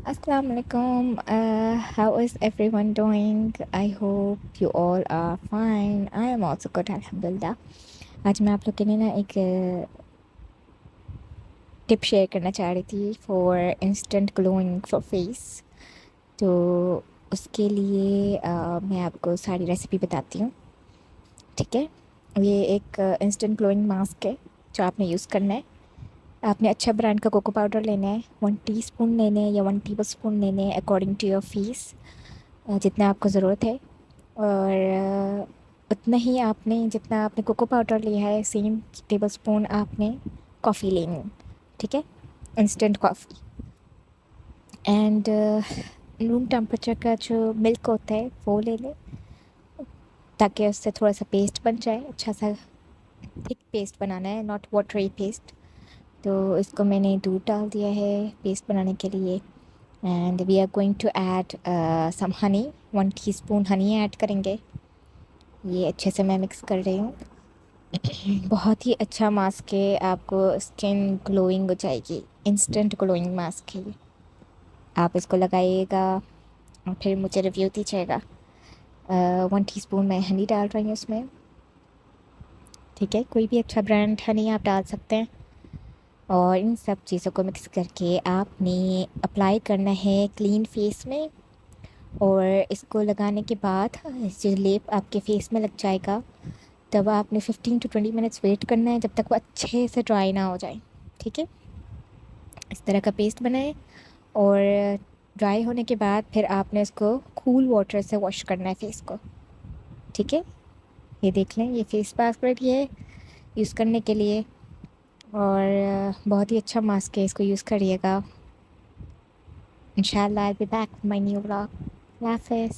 Assalamu alaikum. How is everyone doing? I hope you all are fine. I am also good, alhamdulillah. आज मैं आप लोग के लिए ना एक टिप शेयर करना चाह रही थी for instant glowing for face. तो उसके लिए मैं आपको सारी रेसिपी बताती हूँ, ठीक है। ये एक इंस्टेंट ग्लोइंग मास्क है जो आपने यूज़ करना है। आपने अच्छा ब्रांड का कोको पाउडर लेना है, 1 टीस्पून लेने हैं या 1 टेबलस्पून लेने हैं अकॉर्डिंग टू योर फेस, जितना आपको ज़रूरत है। और उतना ही आपने जितना आपने कोको पाउडर लिया है सेम टेबलस्पून आपने कॉफ़ी लेनी है, ठीक है, instant coffee. And room temperature का जो मिल्क होता है वो ले लें, ताकि उससे थोड़ा सा पेस्ट बन जाए, अच्छा सा थिक पेस्ट बनाना है, नॉट वाटरी पेस्ट। तो इसको मैंने दूध डाल दिया है पेस्ट बनाने के लिए। And we are going to add some honey, 1 teaspoon honey add करेंगे। ये अच्छे से मैं मिक्स कर रही हूँ। बहुत ही अच्छा मास्क है, आपको स्किन ग्लोइंग हो जाएगी, इंस्टेंट ग्लोइंग मास्क है ये। आप इसको लगाइएगा और फिर मुझे रिव्यू दीजिएगा। 1 टीस्पून मैं हनी डाल रही हूँ उसमें, ठीक है। कोई भी अच्छा ब्रांड हनी आप डाल सकते हैं। और इन सब चीज़ों को मिक्स करके आपने अप्लाई करना है क्लीन फेस में। और इसको लगाने के बाद जो लेप आपके फेस में लग जाएगा, तब आपने 15 to 20 मिनट्स वेट करना है जब तक वो अच्छे से ड्राई ना हो जाए, ठीक है। इस तरह का पेस्ट बनाएं और ड्राई होने के बाद फिर आपने इसको कूल वाटर से वॉश करना है फेस को, ठीक है। ये देख लें, ये फेस मास्क रेडी है यूज़ करने के लिए। और बहुत ही अच्छा मास्क है, इसको यूज़ करिएगा। इंशाल्लाह I will be back with my new vlog. अल्लाह हाफ़िज़।